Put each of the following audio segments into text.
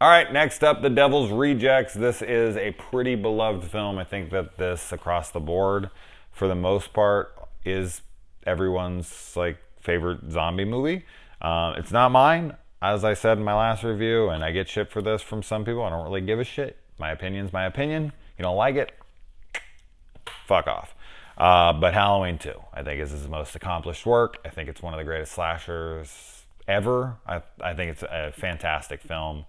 All right, next up, The Devil's Rejects. This is a pretty beloved film. I think that this, across the board, for the most part, is everyone's like favorite zombie movie. It's not mine, as I said in my last review, and I get shit for this from some people. I don't really give a shit. My opinion's my opinion. You don't like it? Fuck off. But Halloween 2, I think, is his most accomplished work. I think it's one of the greatest slashers ever. I think it's a fantastic film.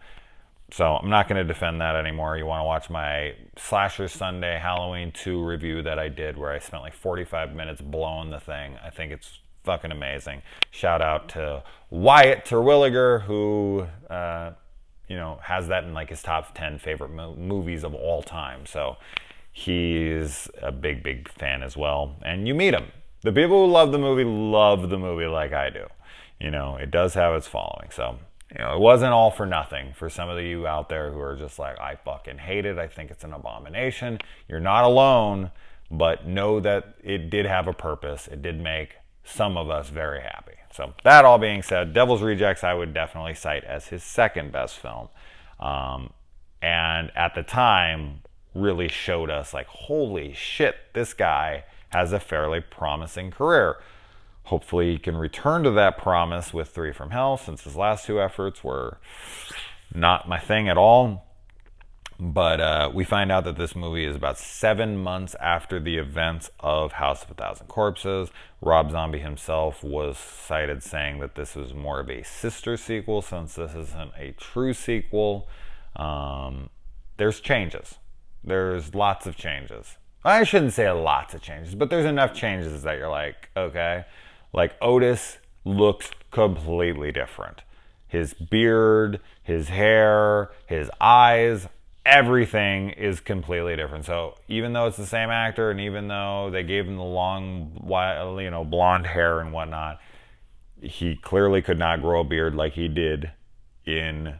So I'm not going to defend that anymore. You want to watch my Slasher Sunday Halloween 2 review that I did where I spent like 45 minutes blowing the thing. I think it's fucking amazing. Shout out to Wyatt Terwilliger, who, has that in like his top 10 favorite movies of all time. So he's a big, big fan as well. And you meet him. The people who love the movie like I do. It does have its following. So, it wasn't all for nothing. For some of you out there who are just like, I fucking hate it. I think it's an abomination. You're not alone, but know that it did have a purpose. It did make some of us very happy. So that all being said, Devil's Rejects I would definitely cite as his second best film. And at the time, really showed us like, holy shit, this guy has a fairly promising career. Hopefully he can return to that promise with Three from Hell, since his last two efforts were not my thing at all. But we find out that this movie is about 7 months after the events of House of a Thousand Corpses. Rob Zombie himself was cited saying that this was more of a sister sequel, since this isn't a true sequel. There's changes. There's lots of changes. I shouldn't say lots of changes, but there's enough changes that you're like, okay. Like Otis looks completely different. His beard, his hair, his eyes, everything is completely different. So even though it's the same actor, and even though they gave him the long, blonde hair and whatnot, he clearly could not grow a beard like he did in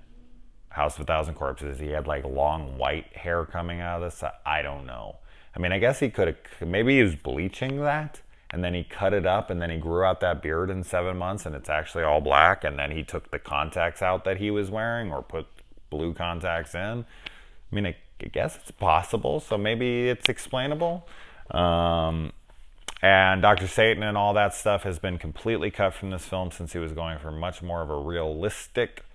House of a Thousand Corpses. He had like long white hair coming out of this. I don't know. I mean, I guess he could have, maybe he was bleaching that, and then he cut it up, and then he grew out that beard in 7 months, and it's actually all black, and then he took the contacts out that he was wearing, or put blue contacts in. I mean, I guess it's possible, so maybe it's explainable. And Dr. Satan and all that stuff has been completely cut from this film, since he was going for much more of a realistic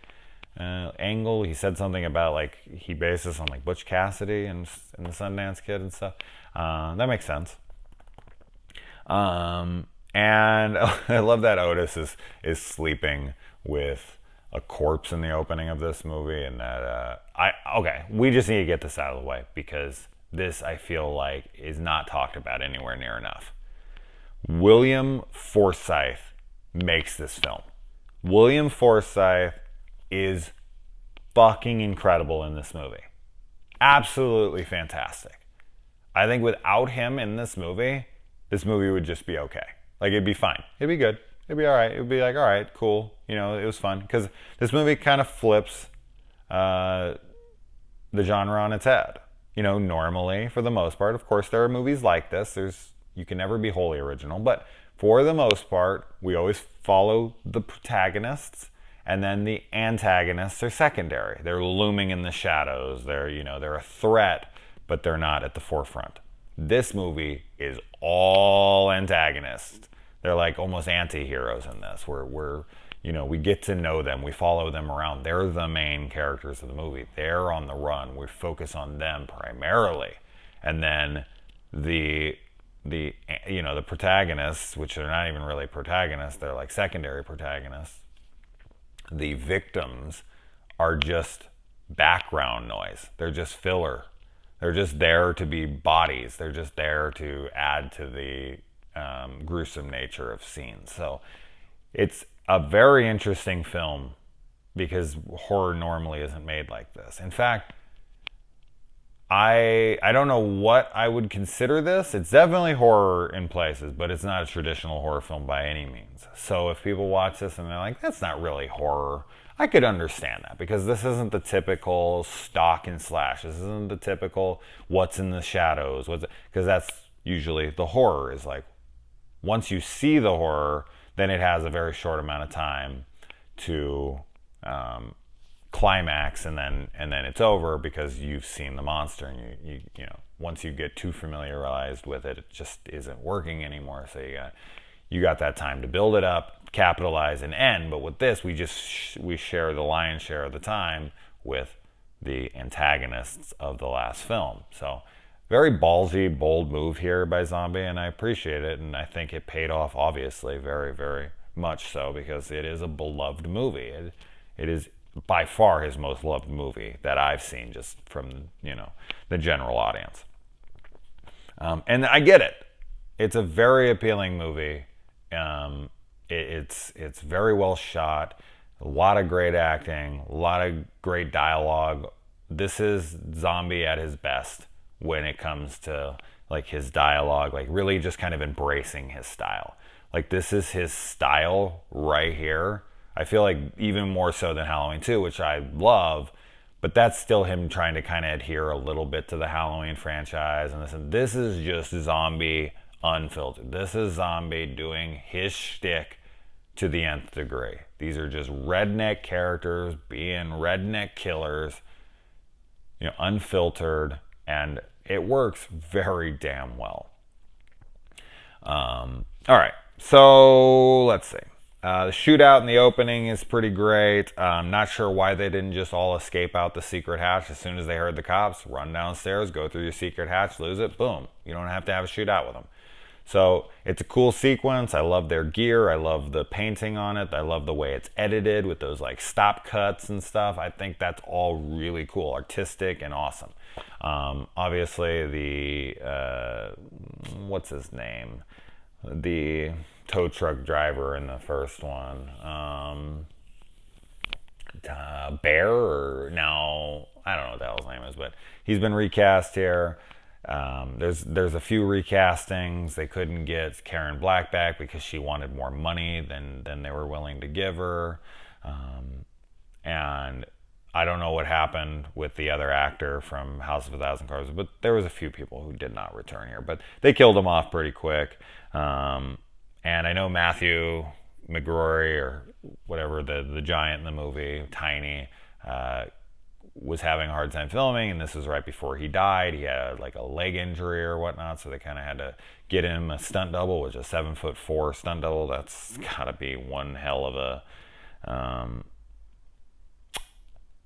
angle. He said something about like he based this on like Butch Cassidy and the Sundance Kid and stuff. That makes sense. And I love that Otis is sleeping with a corpse in the opening of this movie, and that we just need to get this out of the way, because this, I feel like, is not talked about anywhere near enough. William Forsythe makes this film. William Forsythe is fucking incredible in this movie. Absolutely fantastic. I think without him in this movie would just be okay. Like, it'd be fine. It'd be good. It'd be all right. It'd be like, all right, cool. It was fun. Because this movie kind of flips the genre on its head. Normally, for the most part, of course, there are movies like this. You can never be wholly original. But for the most part, we always follow the protagonists, and then the antagonists are secondary. They're looming in the shadows. They're a threat, but they're not at the forefront. This movie is all antagonists. They're like almost anti-heroes in this. We get to know them. We follow them around. They're the main characters of the movie. They're on the run. We focus on them primarily. And then the protagonists, which are not even really protagonists, they're like secondary protagonists. The victims are just background noise. They're just filler. They're just there to be bodies. They're just there to add to the gruesome nature of scenes. So it's a very interesting film, because horror normally isn't made like this. In fact, I don't know what I would consider this. It's definitely horror in places, but it's not a traditional horror film by any means. So if people watch this and they're like, that's not really horror, I could understand that, because this isn't the typical stalk and slash. This isn't the typical what's in the shadows. Because that's usually the horror is like, once you see the horror, then it has a very short amount of time to climax, and then it's over because you've seen the monster, and you know, once you get too familiarized with it, it just isn't working anymore. So you got that time to build it up, capitalize, and end. But with this, we share the lion's share of the time with the antagonists of the last film. So very ballsy, bold move here by Zombie, and I appreciate it, and I think it paid off, obviously, very, very much so, because it is a beloved movie. It is by far his most loved movie that I've seen, just from, you know, the general audience. And I get it. It's a very appealing movie. It's very well shot. A lot of great acting, a lot of great dialogue. This is Zombie at his best when it comes to like his dialogue, like really just kind of embracing his style. Like this is his style right here. I feel like even more so than Halloween 2, which I love, but that's still him trying to kind of adhere a little bit to the Halloween franchise. And this is just Zombie unfiltered. This is Zombie doing his shtick to the nth degree. These are just redneck characters being redneck killers, you know, unfiltered, and it works very damn well. All right, so let's see. The shootout in the opening is pretty great. I'm not sure why they didn't just all escape out the secret hatch as soon as they heard the cops. Run downstairs, go through your secret hatch, lose it, boom. You don't have to have a shootout with them. So it's a cool sequence. I love their gear. I love the painting on it. I love the way it's edited with those like stop cuts and stuff. I think that's all really cool, artistic and awesome. Obviously the, what's his name? The tow truck driver in the first one. Bear, or no, I don't know what the hell his name is, but he's been recast here. There's a few recastings. They couldn't get Karen Black back because she wanted more money than they were willing to give her. And I don't know what happened with the other actor from House of a Thousand Corpses, but there was a few people who did not return here. But they killed him off pretty quick. And I know Matthew McGrory, or whatever, the giant in the movie, Tiny, was having a hard time filming, and this was right before he died. He had like a leg injury or whatnot, so they kind of had to get him a stunt double, which is a 7'4" stunt double. That's gotta be one hell of a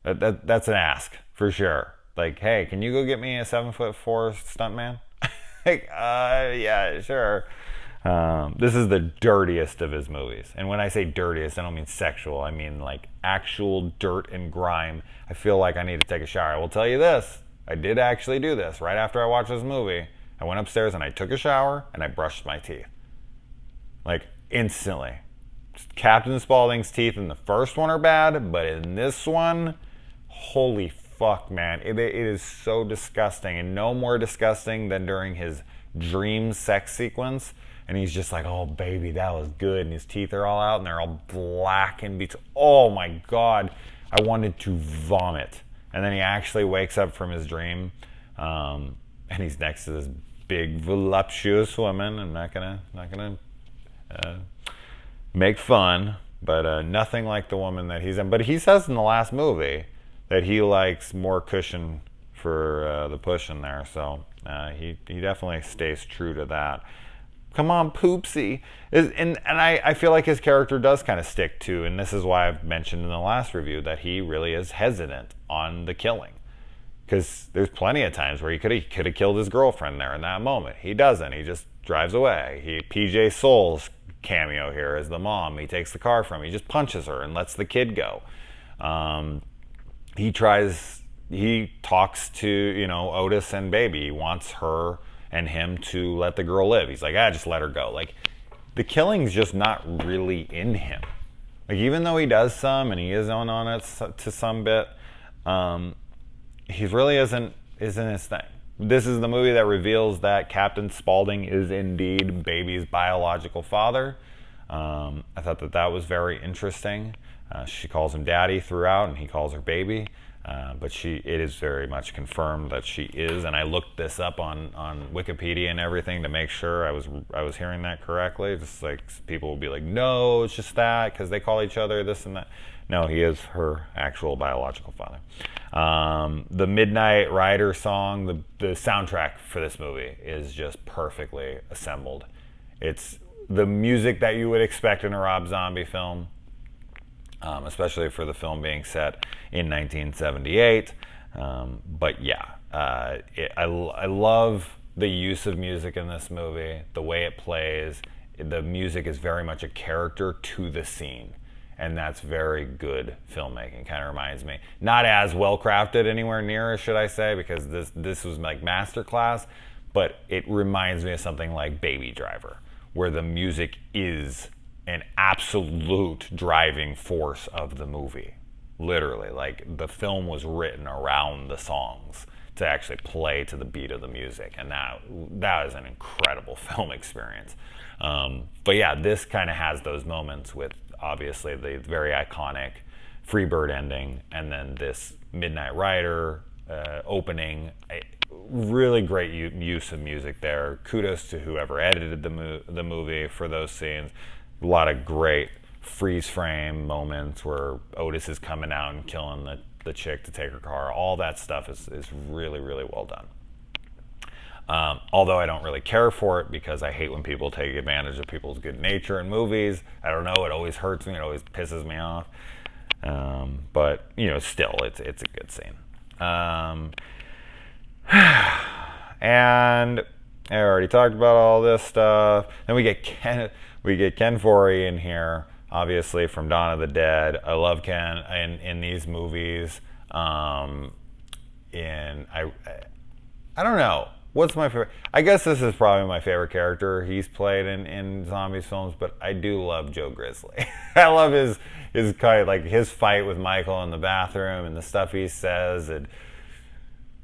that's an ask for sure. Like, hey, can you go get me a 7'4" stunt man? Like, yeah, sure. This is the dirtiest of his movies. And when I say dirtiest, I don't mean sexual. I mean like actual dirt and grime. I feel like I need to take a shower. I will tell you this. I did actually do this. Right after I watched this movie, I went upstairs and I took a shower and I brushed my teeth. Like instantly. Captain Spaulding's teeth in the first one are bad, but in this one, holy fuck, man. It is so disgusting, and no more disgusting than during his dream sex sequence. And he's just like, oh, baby, that was good. And his teeth are all out, and they're all black and beats. Oh, my God. I wanted to vomit. And then he actually wakes up from his dream, and he's next to this big, voluptuous woman. I'm not gonna make fun, but nothing like the woman that he's in. But he says in the last movie that he likes more cushion for the push in there. So he definitely stays true to that. Come on, Poopsie. And I feel like his character does kind of stick to, and this is why I've mentioned in the last review that he really is hesitant on the killing. Because there's plenty of times where he could have killed his girlfriend there in that moment. He doesn't. He just drives away. PJ Souls cameo here as the mom. He takes the car from her. He just punches her and lets the kid go. He talks to, you know, Otis and Baby. He wants her and him to let the girl live. He's like, just let her go. Like, the killing's just not really in him. Like, even though he does some and he is on it to some bit, he really isn't his thing. This is the movie that reveals that Captain Spaulding is indeed Baby's biological father. I thought that was very interesting. She calls him Daddy throughout, and he calls her Baby. But it is very much confirmed that she is, and I looked this up on Wikipedia and everything to make sure I was hearing that correctly. Just like people will be like, no, it's just that because they call each other this and that. No, he is her actual biological father. The Midnight Rider song, the soundtrack for this movie is just perfectly assembled. It's the music that you would expect in a Rob Zombie film. Especially for the film being set in 1978. But yeah, I love the use of music in this movie, the way it plays. The music is very much a character to the scene, and that's very good filmmaking. Kind of reminds me, not as well crafted anywhere near, should I say, because this was like masterclass, but it reminds me of something like Baby Driver, where the music is an absolute driving force of the movie. Literally, like the film was written around the songs to actually play to the beat of the music, and that is an incredible film experience. But yeah, this kind of has those moments with obviously the very iconic Freebird ending, and then this Midnight Rider opening. Really great use of music there. Kudos to whoever edited the movie for those scenes. A lot of great freeze frame moments where Otis is coming out and killing the chick to take her car. All that stuff is really, really well done. Although I don't really care for it because I hate when people take advantage of people's good nature in movies. I don't know, it always hurts me, it always pisses me off. But, still, it's a good scene. And I already talked about all this stuff. Then we get Ken Foree in here, obviously from Dawn of the Dead. I love Ken in these movies. I don't know. What's my favorite? I guess this is probably my favorite character he's played in zombies films, but I do love Joe Grizzly. I love his kind of like his fight with Michael in the bathroom and the stuff he says. And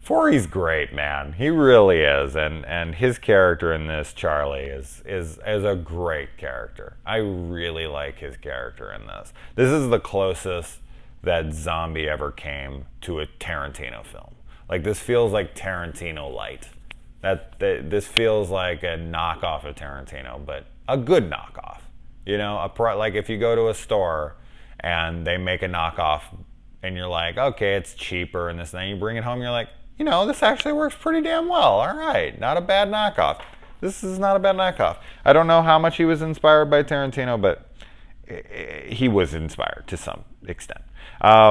Foree's great, man. He really is, and his character in this, Charlie, is a great character. I really like his character in this. This is the closest that zombie ever came to a Tarantino film. Like, this feels like Tarantino light. This feels like a knockoff of Tarantino, but a good knockoff. Like if you go to a store and they make a knockoff, and you're like, okay, it's cheaper and this, and then you bring it home, you're like, this actually works pretty damn well. All right, not a bad knockoff. This is not a bad knockoff. I don't know how much he was inspired by Tarantino, but he was inspired to some extent.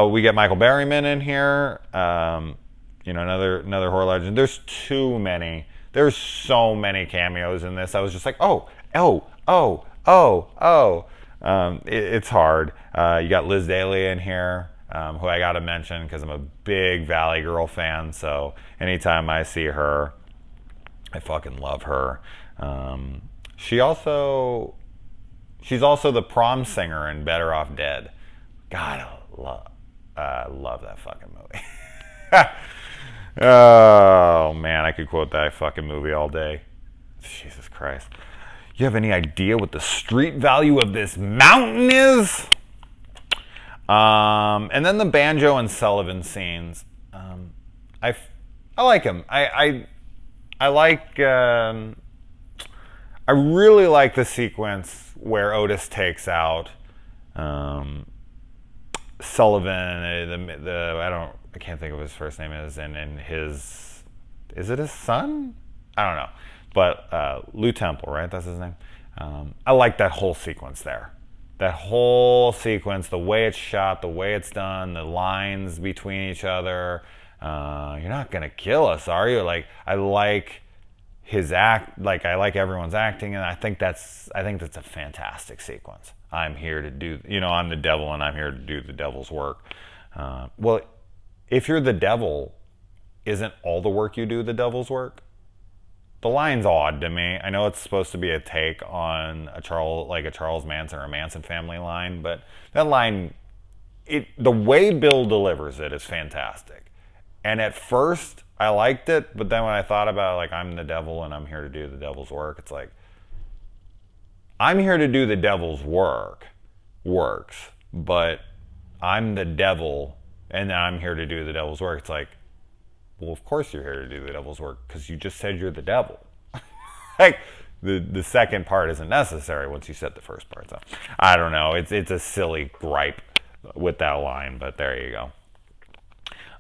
We get Michael Berryman in here. Another horror legend. There's too many. There's so many cameos in this. I was just like, it's hard. You got Liz Daly in here. Who I gotta mention because I'm a big Valley Girl fan, so anytime I see her, I fucking love her. She's also the prom singer in Better Off Dead. God, I love that fucking movie. Oh man, I could quote that fucking movie all day. Jesus Christ. You have any idea what the street value of this mountain is? And then the Banjo and Sullivan scenes. I like them. I really like the sequence where Otis takes out Sullivan. I can't think of what his first name is, and is it his son? I don't know, but Lou Temple, right? That's his name. I like that whole sequence there. That whole sequence, the way it's shot, the way it's done, the lines between each other. You're not gonna kill us, are you? Like, I like his act. Like, I like everyone's acting, and I think that's a fantastic sequence. I'm here to do, I'm the devil, and I'm here to do the devil's work. Well, if you're the devil, isn't all the work you do the devil's work? The line's odd to me. I know it's supposed to be a take on a Charles Manson or a Manson family line, but that line, the way Bill delivers it is fantastic. And at first, I liked it, but then when I thought about it, like, I'm the devil and I'm here to do the devil's work, it's like, I'm here to do the devil's work works, but I'm the devil and I'm here to do the devil's work. It's like, well, of course you're here to do the devil's work because you just said you're the devil. Like, the second part isn't necessary once you said the first part. So I don't know. It's a silly gripe with that line, but there you go.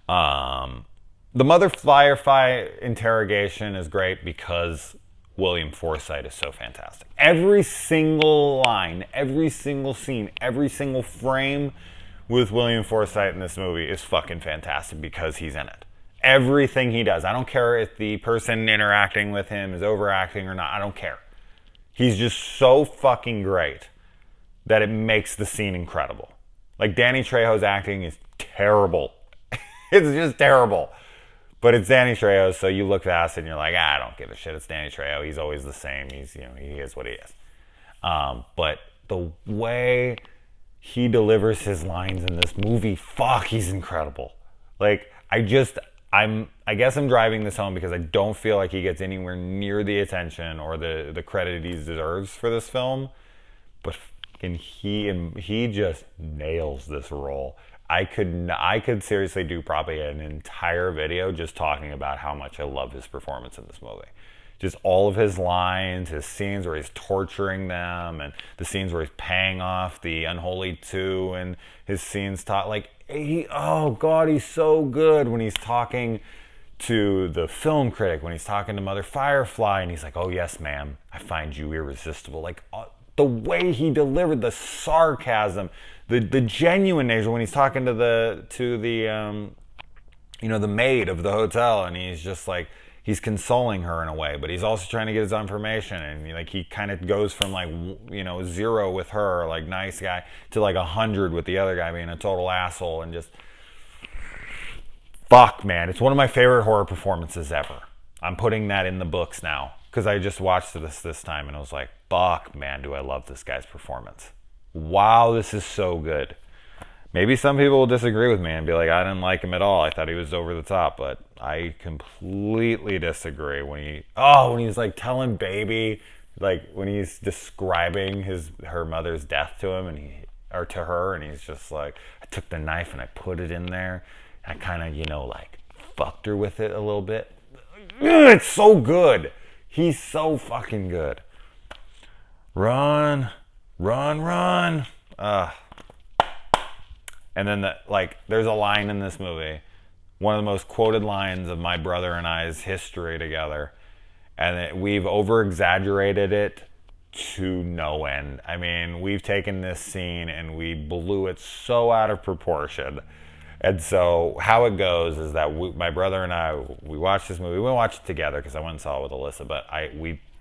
The Mother Firefly interrogation is great because William Forsythe is so fantastic. Every single line, every single scene, every single frame with William Forsythe in this movie is fucking fantastic because he's in it. Everything he does. I don't care if the person interacting with him is overacting or not. I don't care. He's just so fucking great that it makes the scene incredible. Like, Danny Trejo's acting is terrible. It's just terrible. But it's Danny Trejo, so you look past it and you're like, I don't give a shit. It's Danny Trejo. He's always the same. He is what he is. But the way he delivers his lines in this movie, fuck, he's incredible. Like, I guess I'm driving this home because I don't feel like he gets anywhere near the attention or the credit he deserves for this film. But he just nails this role. I could seriously do probably an entire video just talking about how much I love his performance in this movie. Just all of his lines, his scenes where he's torturing them, and the scenes where he's paying off the Unholy Two, and his scenes oh God, he's so good when he's talking to the film critic, when he's talking to Mother Firefly, and he's like, oh yes, ma'am, I find you irresistible. Like, the way he delivered the sarcasm, the genuine nature when he's talking to the the maid of the hotel, and he's just like, he's consoling her in a way, but he's also trying to get his information, and like, he kind of goes from like 0 with her, like nice guy, to like 100 with the other guy being a total asshole, and just fuck, man, it's one of my favorite horror performances ever. I'm putting that in the books now because I just watched this time and I was like, fuck, man, do I love this guy's performance. Wow, this is so good. Maybe some people will disagree with me and be like, I didn't like him at all. I thought he was over the top, but I completely disagree when he's like telling Baby, like when he's describing her mother's death to him or to her, and he's just like, I took the knife and I put it in there. I kind of, like fucked her with it a little bit. It's so good. He's so fucking good. Run. And then there's a line in this movie, one of the most quoted lines of my brother and I's history together, and we've over-exaggerated it to no end. I mean, we've taken this scene and we blew it so out of proportion. And so how it goes is that my brother and I, we watched this movie. We watched it together because I went and saw it with Alyssa, but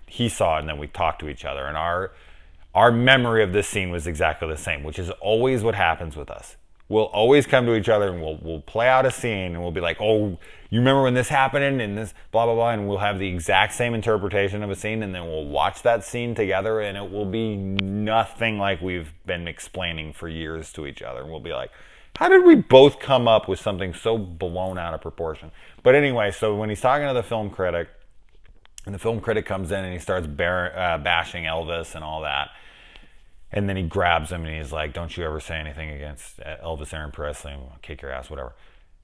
he saw it and then we talked to each other, and our memory of this scene was exactly the same, which is always what happens with us. We'll always come to each other and we'll play out a scene and we'll be like, oh, you remember when this happened and this blah, blah, blah, and we'll have the exact same interpretation of a scene, and then we'll watch that scene together and it will be nothing like we've been explaining for years to each other. And we'll be like, how did we both come up with something so blown out of proportion? But anyway, so when he's talking to the film critic, and the film critic comes in and he starts bashing Elvis and all that, and then he grabs him and he's like, don't you ever say anything against Elvis Aaron Presley, I'll kick your ass, whatever.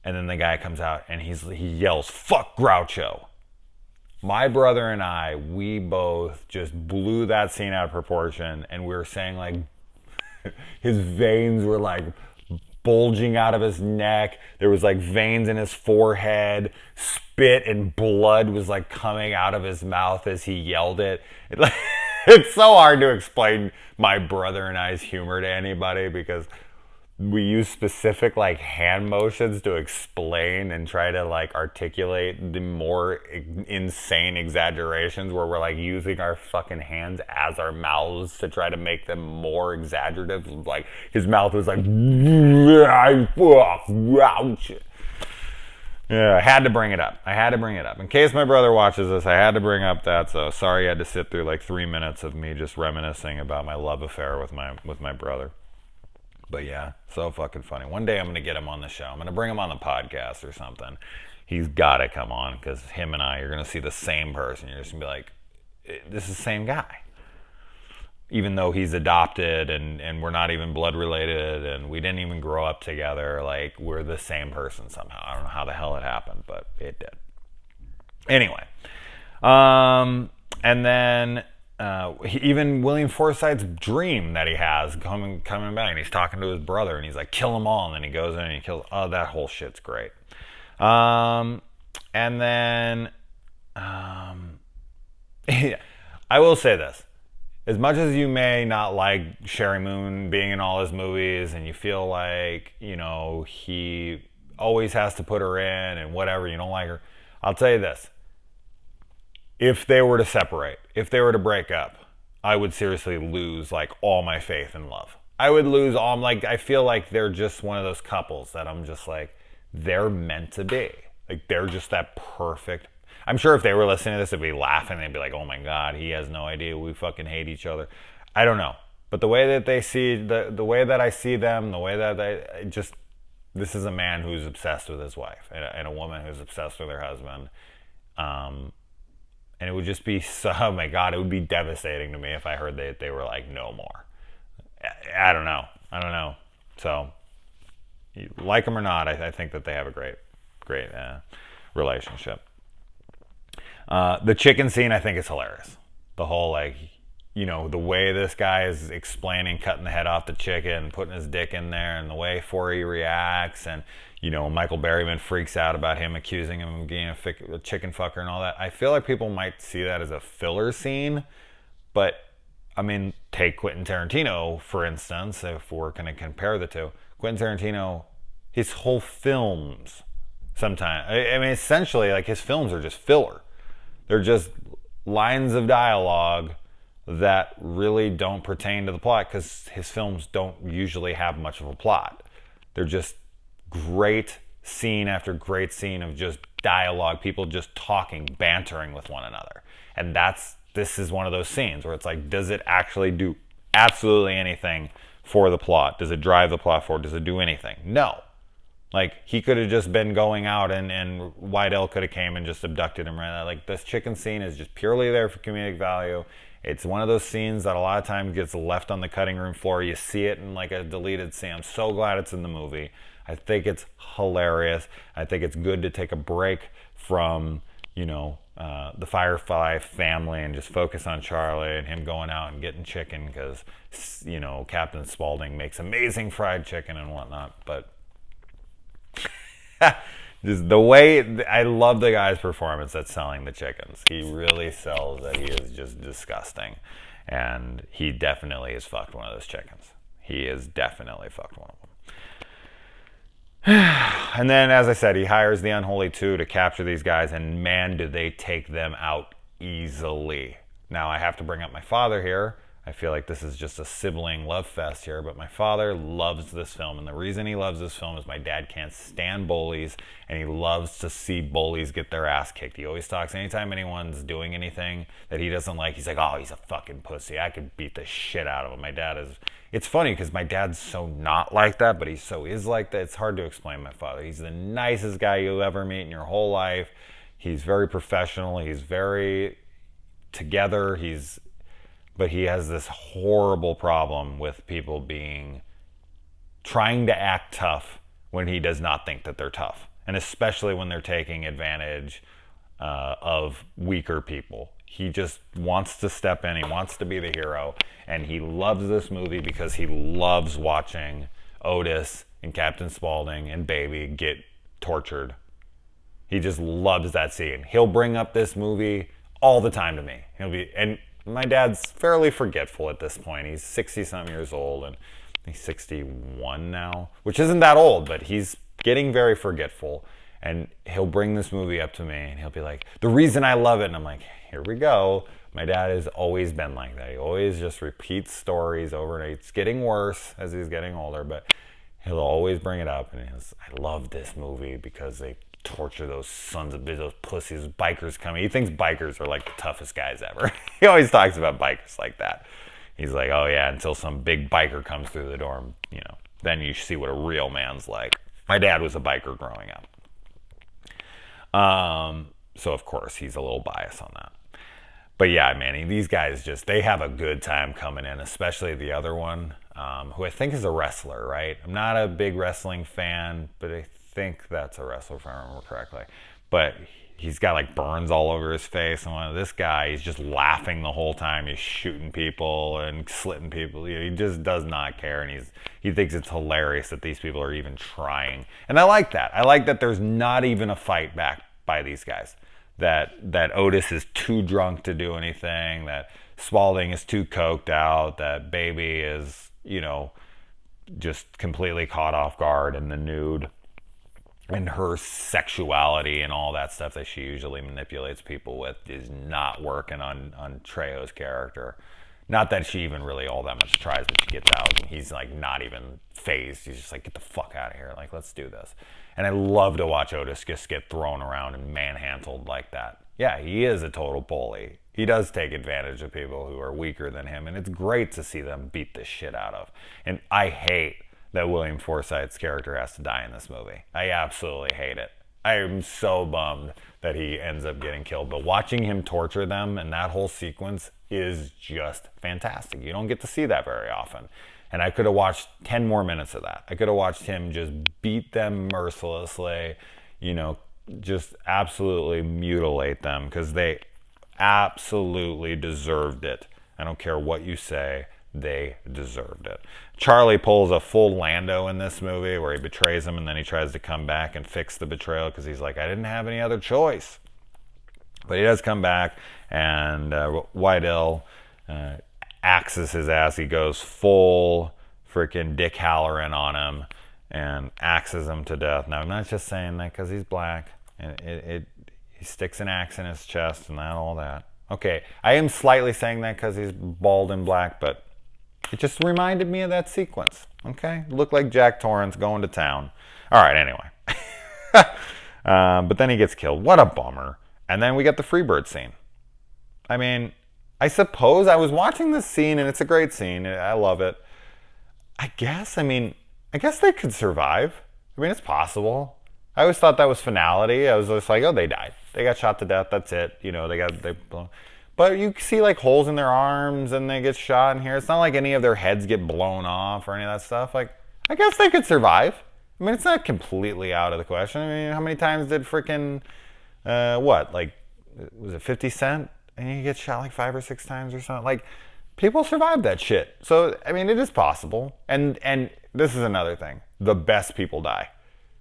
And then the guy comes out and he yells, fuck Groucho. My brother and I, we both just blew that scene out of proportion, and we were saying like his veins were like bulging out of his neck. There was like veins in his forehead. Spit and blood was like coming out of his mouth as he yelled it. It's so hard to explain my brother and I's humor to anybody because we use specific like hand motions to explain and try to like articulate the more insane exaggerations where we're like using our fucking hands as our mouths to try to make them more exaggerative. Like his mouth was like, yeah, I had to bring it up. In case my brother watches this, I had to bring up that. So sorry, I had to sit through like 3 minutes of me just reminiscing about my love affair with my brother. But yeah, so fucking funny. One day I'm going to get him on the show. I'm going to bring him on the podcast or something. He's got to come on because him and I, you're going to see the same person. You're just going to be like, this is the same guy. even though he's adopted and we're not even blood related and we didn't even grow up together, like we're the same person somehow. I don't know how the hell it happened, but it did. Anyway, and then even William Forsythe's dream that he has coming back, and he's talking to his brother, and he's like, kill them all, and then he goes in and he kills. Oh, that whole shit's great. And then I will say this. As much as you may not like Sherry Moon being in all his movies and you feel like, you know, he always has to put her in and whatever, you don't like her, I'll tell you this. If they were to separate, if they were to break up, I would seriously lose like all my faith in love. I would lose all, like, I feel like they're just one of those couples that I'm just like, they're meant to be. Like, they're just that perfect. I'm sure if they were listening to this, they'd be laughing. They'd be like, oh my God, he has no idea. We fucking hate each other. I don't know. But the way that they see, the way that I see them, the way that this is a man who's obsessed with his wife and a woman who's obsessed with her husband. And it would just be so, oh my God, it would be devastating to me if I heard that they were like, no more. I don't know. So, you like them or not, I think that they have a great relationship. The chicken scene, I think, is hilarious. The whole, like, you know, the way this guy is explaining cutting the head off the chicken, putting his dick in there, and the way Forey reacts, and, you know, Michael Berryman freaks out about him accusing him of being a chicken fucker and all that. I feel like people might see that as a filler scene, but, I mean, take Quentin Tarantino, for instance, if we're going to compare the two. Quentin Tarantino, his whole films, sometimes, I mean, essentially, like, his films are just filler. They're just lines of dialogue that really don't pertain to the plot because his films don't usually have much of a plot. They're just great scene after great scene of just dialogue, people just talking, bantering with one another. And this is one of those scenes where it's like, does it actually do absolutely anything for the plot? Does it drive the plot forward? Does it do anything? No. Like, he could have just been going out and Wydell could have came and just abducted him. Right? Like, this chicken scene is just purely there for comedic value. It's one of those scenes that a lot of times gets left on the cutting room floor. You see it in like a deleted scene. I'm so glad it's in the movie. I think it's hilarious. I think it's good to take a break from, you know, the Firefly family and just focus on Charlie and him going out and getting chicken because, you know, Captain Spaulding makes amazing fried chicken and whatnot. But just the way, I love the guy's performance at selling the chickens. He really sells that he is just disgusting. And he definitely has fucked one of those chickens. He has definitely fucked one of them. And then, as I said, he hires the Unholy Two to capture these guys, and man, do they take them out easily. Now, I have to bring up my father here. I feel like this is just a sibling love fest here, but my father loves this film, and the reason he loves this film is my dad can't stand bullies, and he loves to see bullies get their ass kicked. He always talks, anytime anyone's doing anything that he doesn't like, he's like, oh, he's a fucking pussy. I could beat the shit out of him. My dad is, it's funny because my dad's so not like that, but he so is like that. It's hard to explain my father. He's the nicest guy you'll ever meet in your whole life. He's very professional. He's very together. But he has this horrible problem with people trying to act tough when he does not think that they're tough. And especially when they're taking advantage of weaker people. He just wants to step in. He wants to be the hero. And he loves this movie because he loves watching Otis and Captain Spaulding and Baby get tortured. He just loves that scene. He'll bring up this movie all the time to me. And my dad's fairly forgetful at this point. He's 60-something years old, and he's 61 now, which isn't that old, but he's getting very forgetful. And he'll bring this movie up to me, and he'll be like, the reason I love it. And I'm like, here we go. My dad has always been like that. He always just repeats stories over and over. It's getting worse as he's getting older, but he'll always bring it up. And I love this movie because they torture those sons of bitches, those pussies, bikers coming. He thinks bikers are like the toughest guys ever. He always talks about bikers like that. He's like, oh yeah, until some big biker comes through the door, you know, then you see what a real man's like. My dad was a biker growing up. So of course he's a little biased on that. But yeah, man, these guys they have a good time coming in, especially the other one, who I think is a wrestler, right? I'm not a big wrestling fan, but I think that's a wrestler if I remember correctly. But he's got like burns all over his face, and this guy, he's just laughing the whole time. He's shooting people and slitting people. He just does not care, and he thinks it's hilarious that these people are even trying. And I like that. I like that there's not even a fight back by these guys. That Otis is too drunk to do anything, that Spaulding is too coked out, that Baby is, just completely caught off guard in the nude, and her sexuality and all that stuff that she usually manipulates people with is not working on Trejo's character. Not that she even really all that much tries, but she gets out and he's like not even phased. He's just like, get the fuck out of here. Like, let's do this. And I love to watch Otis just get thrown around and manhandled like that. Yeah, he is a total bully. He does take advantage of people who are weaker than him, and it's great to see them beat the shit out of. And I hate that William Forsythe's character has to die in this movie. I absolutely hate it. I am so bummed that he ends up getting killed. But watching him torture them and that whole sequence is just fantastic. You don't get to see that very often. And I could have watched 10 more minutes of that. I could have watched him just beat them mercilessly, just absolutely mutilate them, because they absolutely deserved it. I don't care what you say. They deserved it. Charlie pulls a full Lando in this movie where he betrays him and then he tries to come back and fix the betrayal because he's like, I didn't have any other choice. But he does come back, and Wydell axes his ass. He goes full freaking Dick Halloran on him and axes him to death. Now, I'm not just saying that because he's black. He sticks an axe in his chest and all that. Okay, I am slightly saying that because he's bald and black, but it just reminded me of that sequence. Okay, looked like Jack Torrance going to town. All right, anyway. But then he gets killed. What a bummer. And then we get the Freebird scene. I mean, I suppose I was watching this scene, and it's a great scene. I love it. I guess they could survive. I mean, it's possible. I always thought that was finality. I was just like, oh, they died. They got shot to death. That's it. But you see like holes in their arms and they get shot in here. It's not like any of their heads get blown off or any of that stuff. Like, I guess they could survive. I mean, it's not completely out of the question. I mean, how many times did freaking, was it 50 Cent? And he gets shot like 5 or 6 times or something. Like, people survive that shit. So, I mean, it is possible. And this is another thing. The best people die.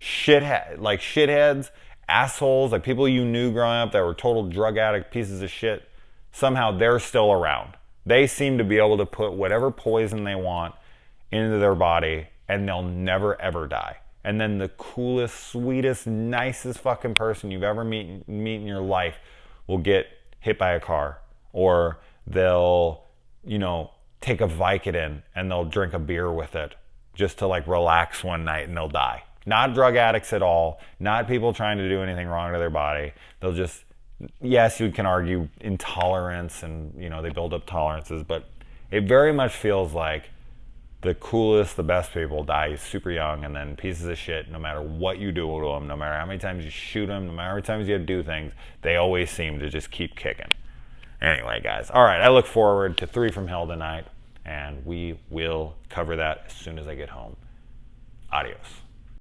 Shitheads, assholes, like people you knew growing up that were total drug addict pieces of shit. Somehow they're still around. They seem to be able to put whatever poison they want into their body and they'll never ever die. And then the coolest, sweetest, nicest fucking person you've ever meet in your life will get hit by a car, or they'll, take a Vicodin and they'll drink a beer with it just to like relax one night and they'll die. Not drug addicts at all, not people trying to do anything wrong to their body. They'll just, yes, you can argue intolerance and, they build up tolerances, but it very much feels like the coolest, the best people die super young, and then pieces of shit, no matter what you do to them, no matter how many times you shoot them, no matter how many times you do things, they always seem to just keep kicking. Anyway, guys, all right, I look forward to 3 from Hell tonight, and we will cover that as soon as I get home. Adios.